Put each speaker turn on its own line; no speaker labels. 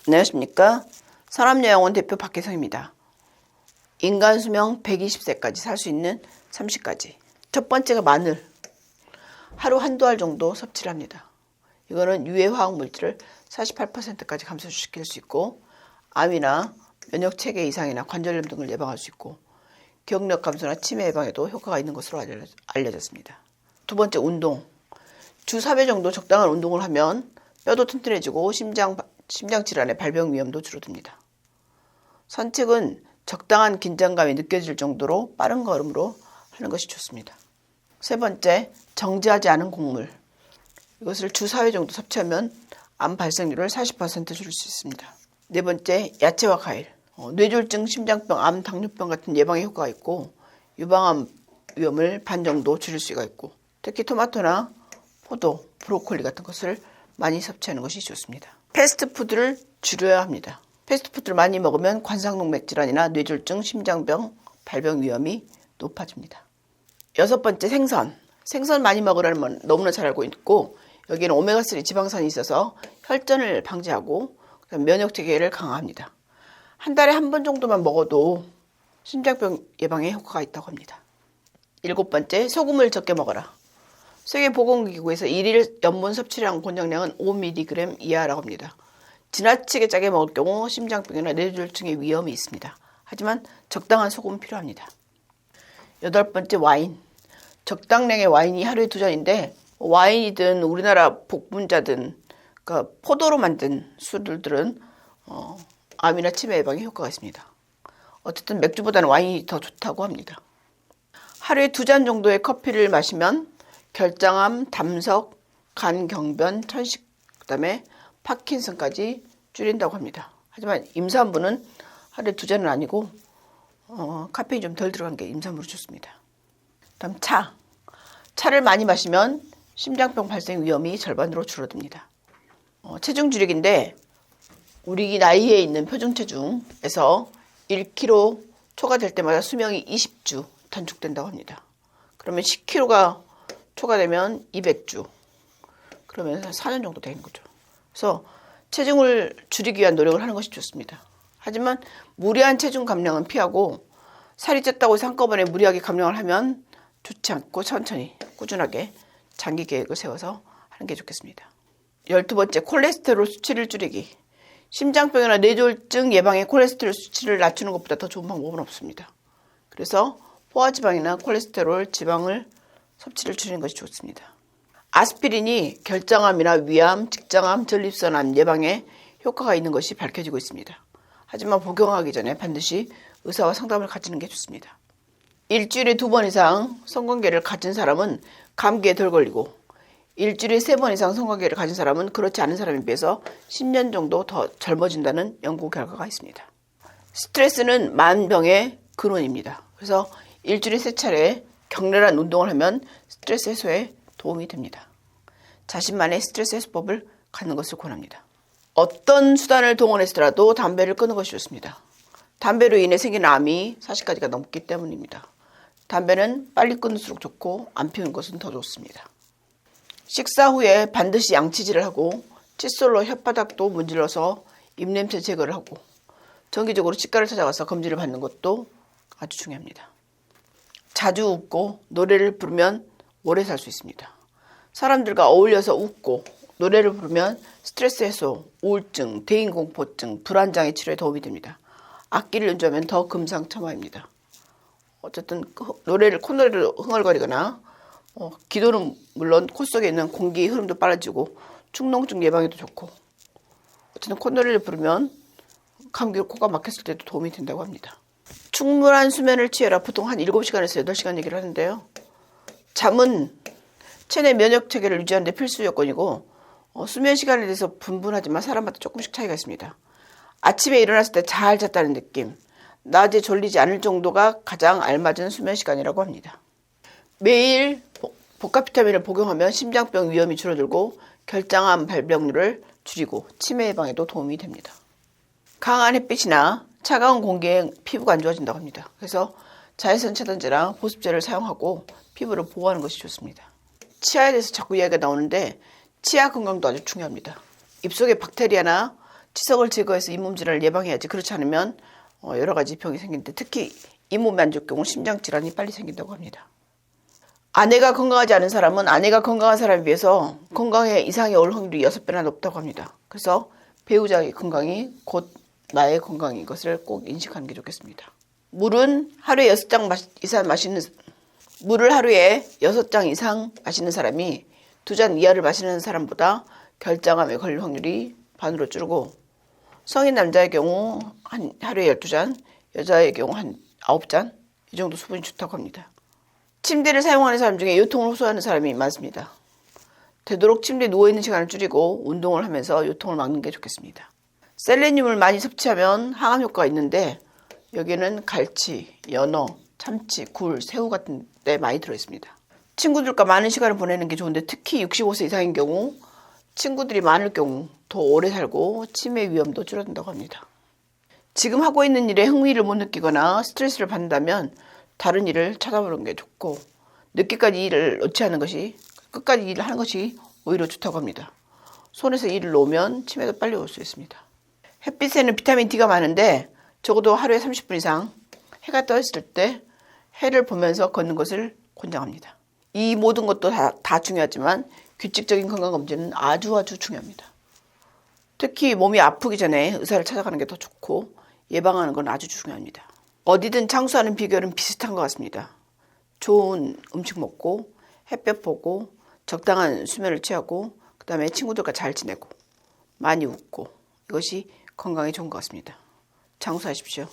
안녕하십니까. 산업여행원 대표 박혜성입니다. 인간 수명 120세까지 살 수 있는 30가지. 첫 번째가 마늘. 하루 한두 알 정도 섭취를 합니다. 이거는 유해 화학 물질을 48%까지 감소시킬 수 있고 암이나 면역 체계 이상이나 관절염 등을 예방할 수 있고 기억력 감소나 치매 예방에도 효과가 있는 것으로 알려졌습니다. 두 번째, 운동. 주 4회 정도 적당한 운동을 하면 뼈도 튼튼해지고 심장 질환의 발병 위험도 줄어듭니다. 산책은 적당한 긴장감이 느껴질 정도로 빠른 걸음으로 하는 것이 좋습니다. 세 번째, 정지하지 않은 곡물. 이것을 주 4회 정도 섭취하면 암 발생률을 40% 줄일 수 있습니다. 네 번째, 야채와 과일. 뇌졸중, 심장병, 암, 당뇨병 같은 예방에 효과가 있고 유방암 위험을 반 정도 줄일 수가 있고 특히 토마토나 포도, 브로콜리 같은 것을 많이 섭취하는 것이 좋습니다. 패스트푸드를 줄여야 합니다. 패스트푸드를 많이 먹으면 관상동맥 질환이나 뇌졸중, 심장병, 발병 위험이 높아집니다. 여섯 번째, 생선. 생선 많이 먹으라는 건 너무나 잘 알고 있고 여기에는 오메가3 지방산이 있어서 혈전을 방지하고 면역 체계를 강화합니다. 한 달에 한 번 정도만 먹어도 심장병 예방에 효과가 있다고 합니다. 일곱 번째, 소금을 적게 먹어라. 세계보건기구에서 1일 연분 섭취량 권장량은 5mg 이하라고 합니다. 지나치게 짜게 먹을 경우 심장병이나 뇌졸중의 위험이 있습니다. 하지만 적당한 소금은 필요합니다. 여덟 번째, 와인. 적당량의 와인이 하루에 2잔인데 와인이든 우리나라 복분자든 그러니까 포도로 만든 술들은 암이나 치매 예방에 효과가 있습니다. 어쨌든 맥주보다는 와인이 더 좋다고 합니다. 하루에 2잔 정도의 커피를 마시면 결장암, 담석, 간경변, 천식, 그다음에 파킨슨까지 줄인다고 합니다. 하지만 임산부는 하루에 2잔은 아니고 카페인이 좀 덜 들어간 게 임산부로 좋습니다. 다음 차를 많이 마시면 심장병 발생 위험이 절반으로 줄어듭니다. 체중 줄이기인데 우리 나이에 있는 표준 체중에서 1kg 초과될 때마다 수명이 20주 단축된다고 합니다. 그러면 10kg가 초과되면 200주. 그러면 4년 정도 되는 거죠. 그래서 체중을 줄이기 위한 노력을 하는 것이 좋습니다. 하지만 무리한 체중 감량은 피하고 살이 쪘다고 해서 한꺼번에 무리하게 감량을 하면 좋지 않고 천천히 꾸준하게 장기 계획을 세워서 하는 게 좋겠습니다. 12번째, 콜레스테롤 수치를 줄이기. 심장병이나 뇌졸중 예방에 콜레스테롤 수치를 낮추는 것보다 더 좋은 방법은 없습니다. 그래서 포화지방이나 콜레스테롤, 지방을 섭취를 줄이는 것이 좋습니다. 아스피린이 결장암이나 위암, 직장암, 전립선암 예방에 효과가 있는 것이 밝혀지고 있습니다. 하지만 복용하기 전에 반드시 의사와 상담을 가지는 게 좋습니다. 일주일에 2번 이상 성관계를 가진 사람은 감기에 덜 걸리고 일주일에 3번 이상 성관계를 가진 사람은 그렇지 않은 사람에 비해서 10년 정도 더 젊어진다는 연구 결과가 있습니다. 스트레스는 만병의 근원입니다. 그래서 일주일에 3차례 격렬한 운동을 하면 스트레스 해소에 도움이 됩니다. 자신만의 스트레스 해소법을 갖는 것을 권합니다. 어떤 수단을 동원해서라도 담배를 끊는 것이 좋습니다. 담배로 인해 생기는 암이 40가지가 넘기 때문입니다. 담배는 빨리 끊을수록 좋고 안 피우는 것은 더 좋습니다. 식사 후에 반드시 양치질을 하고 칫솔로 혓바닥도 문질러서 입냄새 제거를 하고 정기적으로 치과를 찾아가서 검진을 받는 것도 아주 중요합니다. 자주 웃고 노래를 부르면 오래 살 수 있습니다. 사람들과 어울려서 웃고 노래를 부르면 스트레스 해소, 우울증, 대인공포증, 불안장애 치료에 도움이 됩니다. 악기를 연주하면 더 금상첨화입니다. 어쨌든 콧노래를 흥얼거리거나 기도는 물론 코 속에 있는 공기 흐름도 빨라지고 축농증 예방에도 좋고 어쨌든 콧노래를 부르면 감기 코가 막혔을 때도 도움이 된다고 합니다. 충분한 수면을 취해라. 보통 한 7시간에서 8시간 얘기를 하는데요. 잠은 체내 면역 체계를 유지하는 데 필수 요건이고 수면 시간에 대해서 분분하지만 사람마다 조금씩 차이가 있습니다. 아침에 일어났을 때 잘 잤다는 느낌, 낮에 졸리지 않을 정도가 가장 알맞은 수면 시간이라고 합니다. 매일 복합 비타민을 복용하면 심장병 위험이 줄어들고 결장암 발병률을 줄이고 치매 예방에도 도움이 됩니다. 강한 햇빛이나 차가운 공기에 피부가 안 좋아진다고 합니다. 그래서 자외선 차단제나 보습제를 사용하고 피부를 보호하는 것이 좋습니다. 치아에 대해서 자꾸 이야기가 나오는데 치아 건강도 아주 중요합니다. 입속의 박테리아나 치석을 제거해서 잇몸 질환을 예방해야지. 그렇지 않으면 여러 가지 병이 생기는데 특히 잇몸이 안 좋을 경우 심장 질환이 빨리 생긴다고 합니다. 아내가 건강하지 않은 사람은 아내가 건강한 사람에 비해서 건강에 이상이 올 확률이 6배나 높다고 합니다. 그래서 배우자의 건강이 곧 나의 건강인 것을 꼭 인식하는 게 좋겠습니다. 물은 하루에 6잔 이상 마시는 물을 하루에 6잔 이상 마시는 사람이 2잔 이하를 마시는 사람보다 결장암에 걸릴 확률이 반으로 줄고 성인 남자의 경우 하루에 12잔, 여자의 경우 한 9잔 이 정도 수분이 좋다고 합니다. 침대를 사용하는 사람 중에 요통을 호소하는 사람이 많습니다. 되도록 침대에 누워있는 시간을 줄이고 운동을 하면서 요통을 막는 게 좋겠습니다. 셀레늄을 많이 섭취하면 항암 효과가 있는데 여기에는 갈치, 연어, 참치, 굴, 새우 같은 데 많이 들어있습니다. 친구들과 많은 시간을 보내는 게 좋은데 특히 65세 이상인 경우 친구들이 많을 경우 더 오래 살고 치매 위험도 줄어든다고 합니다. 지금 하고 있는 일에 흥미를 못 느끼거나 스트레스를 받는다면 다른 일을 찾아보는 게 좋고 늦게까지 일을 놓지 않는 것이 끝까지 일을 하는 것이 오히려 좋다고 합니다. 손에서 일을 놓으면 치매도 빨리 올 수 있습니다. 햇빛에는 비타민 D가 많은데 적어도 하루에 30분 이상 해가 떠 있을 때 해를 보면서 걷는 것을 권장합니다. 이 모든 것도 다 중요하지만 규칙적인 건강검진은 아주 중요합니다. 특히 몸이 아프기 전에 의사를 찾아가는 게 더 좋고 예방하는 건 아주 중요합니다. 어디든 장수하는 비결은 비슷한 것 같습니다. 좋은 음식 먹고 햇볕 보고 적당한 수면을 취하고 그 다음에 친구들과 잘 지내고 많이 웃고 이것이 건강에 좋은 것 같습니다. 장수하십시오.